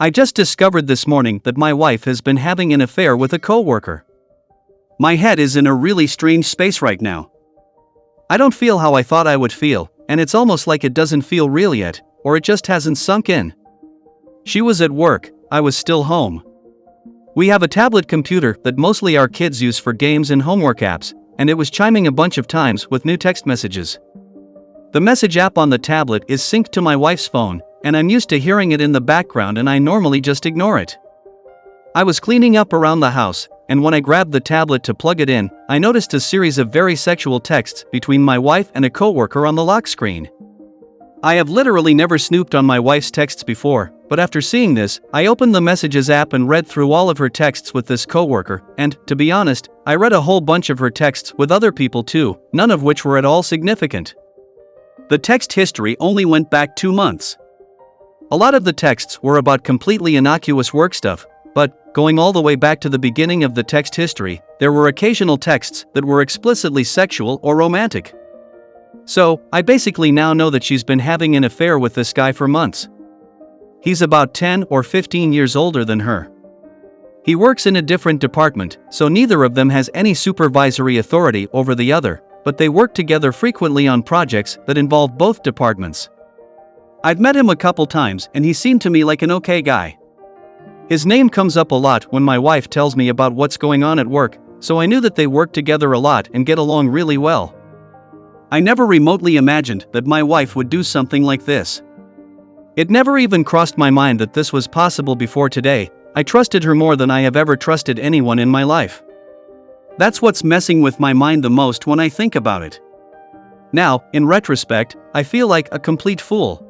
I just discovered this morning that my wife has been having an affair with a coworker. My head is in a really strange space right now. I don't feel how I thought I would feel, and it's almost like it doesn't feel real yet, or it just hasn't sunk in. She was at work, I was still home. We have a tablet computer that mostly our kids use for games and homework apps, and it was chiming a bunch of times with new text messages. The message app on the tablet is synced to my wife's phone, and I'm used to hearing it in the background and I normally just ignore it. I was cleaning up around the house, and when I grabbed the tablet to plug it in, I noticed a series of very sexual texts between my wife and a coworker on the lock screen. I have literally never snooped on my wife's texts before, but after seeing this, I opened the Messages app and read through all of her texts with this coworker, and, to be honest, I read a whole bunch of her texts with other people too, none of which were at all significant. The text history only went back 2 months. A lot of the texts were about completely innocuous work stuff, but, going all the way back to the beginning of the text history, there were occasional texts that were explicitly sexual or romantic. So, I basically now know that she's been having an affair with this guy for months. He's about 10 or 15 years older than her. He works in a different department, so neither of them has any supervisory authority over the other, but they work together frequently on projects that involve both departments. I've met him a couple times and he seemed to me like an okay guy. His name comes up a lot when my wife tells me about what's going on at work, so I knew that they work together a lot and get along really well. I never remotely imagined that my wife would do something like this. It never even crossed my mind that this was possible before today. I trusted her more than I have ever trusted anyone in my life. That's what's messing with my mind the most when I think about it. Now, in retrospect, I feel like a complete fool.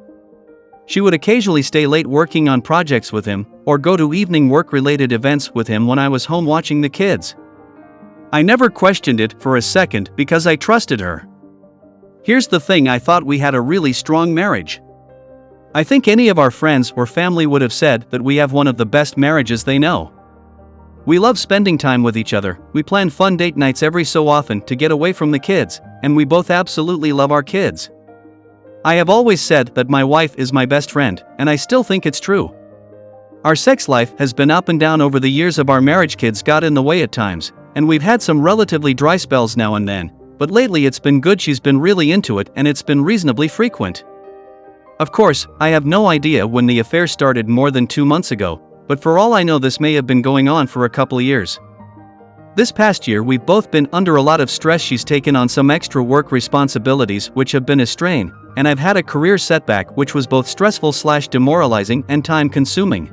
She would occasionally stay late working on projects with him, or go to evening work-related events with him when I was home watching the kids. I never questioned it for a second because I trusted her. Here's the thing, I thought we had a really strong marriage. I think any of our friends or family would have said that we have one of the best marriages they know. We love spending time with each other, we plan fun date nights every so often to get away from the kids, and we both absolutely love our kids. I have always said that my wife is my best friend, and I still think it's true. Our sex life has been up and down over the years of our marriage. Kids got in the way at times, and we've had some relatively dry spells now and then, but lately it's been good. She's been really into it and it's been reasonably frequent. Of course, I have no idea when the affair started more than 2 months ago, but for all I know this may have been going on for a couple years. This past year we've both been under a lot of stress. She's taken on some extra work responsibilities which have been a strain, and I've had a career setback which was both stressful/demoralizing and time-consuming.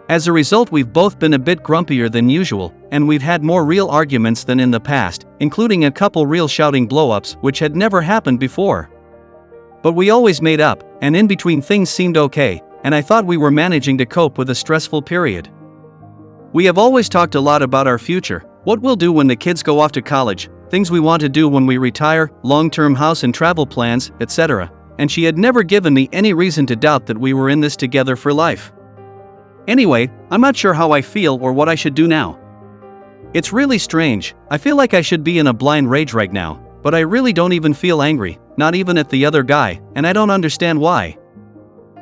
As a result, we've both been a bit grumpier than usual, and we've had more real arguments than in the past, including a couple real shouting blow-ups which had never happened before. But we always made up, and in between things seemed okay, and I thought we were managing to cope with a stressful period. We have always talked a lot about our future, what we'll do when the kids go off to college, things we want to do when we retire, long-term house and travel plans, etc., and she had never given me any reason to doubt that we were in this together for life. Anyway, I'm not sure how I feel or what I should do now. It's really strange. I feel like I should be in a blind rage right now, but I really don't even feel angry, not even at the other guy, and I don't understand why.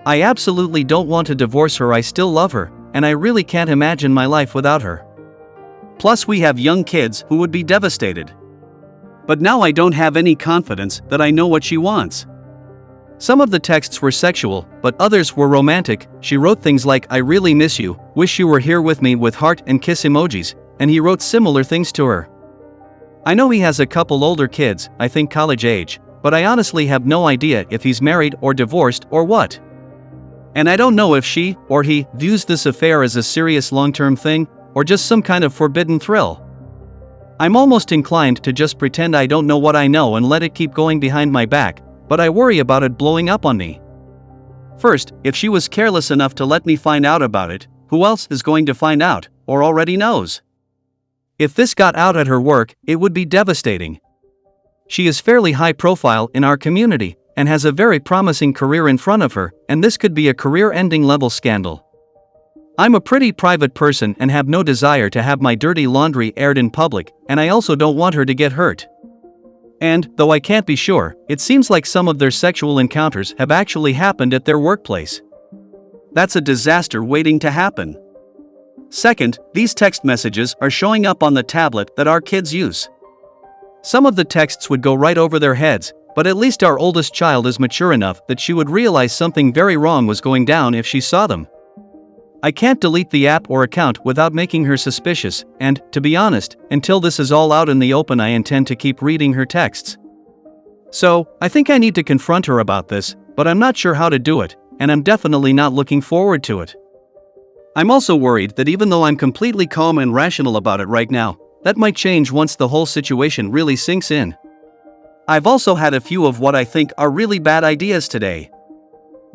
I absolutely don't want to divorce her. I still love her, and I really can't imagine my life without her. Plus we have young kids who would be devastated. But now I don't have any confidence that I know what she wants. Some of the texts were sexual, but others were romantic. She wrote things like, "I really miss you, wish you were here with me," with heart and kiss emojis, and he wrote similar things to her. I know he has a couple older kids, I think college age, but I honestly have no idea if he's married or divorced or what. And I don't know if she, or he, views this affair as a serious long-term thing, or just some kind of forbidden thrill. I'm almost inclined to just pretend I don't know what I know and let it keep going behind my back, but I worry about it blowing up on me. First, if she was careless enough to let me find out about it, who else is going to find out, or already knows? If this got out at her work, it would be devastating. She is fairly high profile in our community, and has a very promising career in front of her, and this could be a career-ending level scandal. I'm a pretty private person and have no desire to have my dirty laundry aired in public, and I also don't want her to get hurt. And, though I can't be sure, it seems like some of their sexual encounters have actually happened at their workplace. That's a disaster waiting to happen. Second, these text messages are showing up on the tablet that our kids use. Some of the texts would go right over their heads, but at least our oldest child is mature enough that she would realize something very wrong was going down if she saw them. I can't delete the app or account without making her suspicious, and, to be honest, until this is all out in the open, I intend to keep reading her texts. So, I think I need to confront her about this, but I'm not sure how to do it, and I'm definitely not looking forward to it. I'm also worried that even though I'm completely calm and rational about it right now, that might change once the whole situation really sinks in. I've also had a few of what I think are really bad ideas today.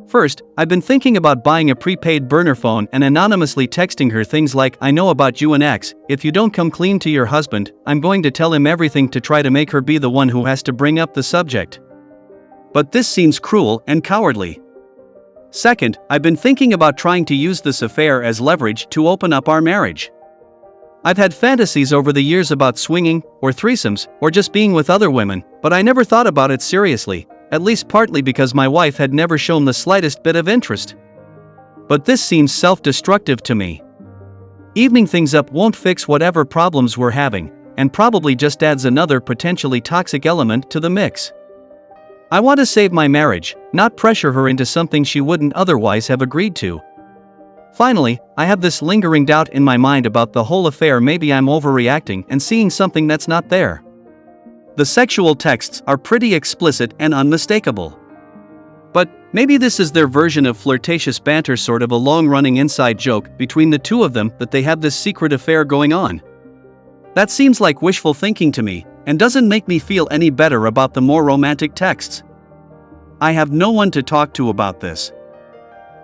First, I've been thinking about buying a prepaid burner phone and anonymously texting her things like, "I know about you and X, if you don't come clean to your husband, I'm going to tell him everything," to try to make her be the one who has to bring up the subject. But this seems cruel and cowardly. Second, I've been thinking about trying to use this affair as leverage to open up our marriage. I've had fantasies over the years about swinging, or threesomes, or just being with other women, but I never thought about it seriously, at least partly because my wife had never shown the slightest bit of interest. But this seems self-destructive to me. Evening things up won't fix whatever problems we're having, and probably just adds another potentially toxic element to the mix. I want to save my marriage, not pressure her into something she wouldn't otherwise have agreed to. Finally, I have this lingering doubt in my mind about the whole affair. Maybe I'm overreacting and seeing something that's not there. The sexual texts are pretty explicit and unmistakable. But maybe this is their version of flirtatious banter, sort of a long-running inside joke between the two of them, that they have this secret affair going on. That seems like wishful thinking to me, and doesn't make me feel any better about the more romantic texts. I have no one to talk to about this.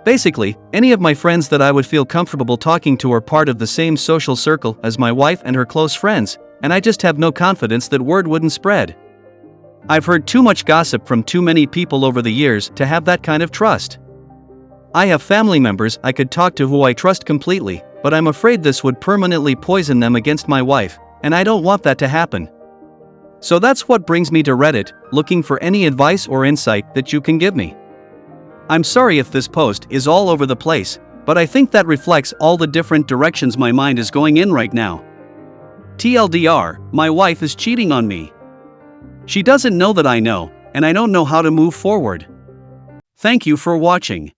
Basically, any of my friends that I would feel comfortable talking to are part of the same social circle as my wife and her close friends, and I just have no confidence that word wouldn't spread. I've heard too much gossip from too many people over the years to have that kind of trust. I have family members I could talk to who I trust completely, but I'm afraid this would permanently poison them against my wife, and I don't want that to happen. So that's what brings me to Reddit, looking for any advice or insight that you can give me. I'm sorry if this post is all over the place, but I think that reflects all the different directions my mind is going in right now. TLDR, my wife is cheating on me. She doesn't know that I know, and I don't know how to move forward. Thank you for watching.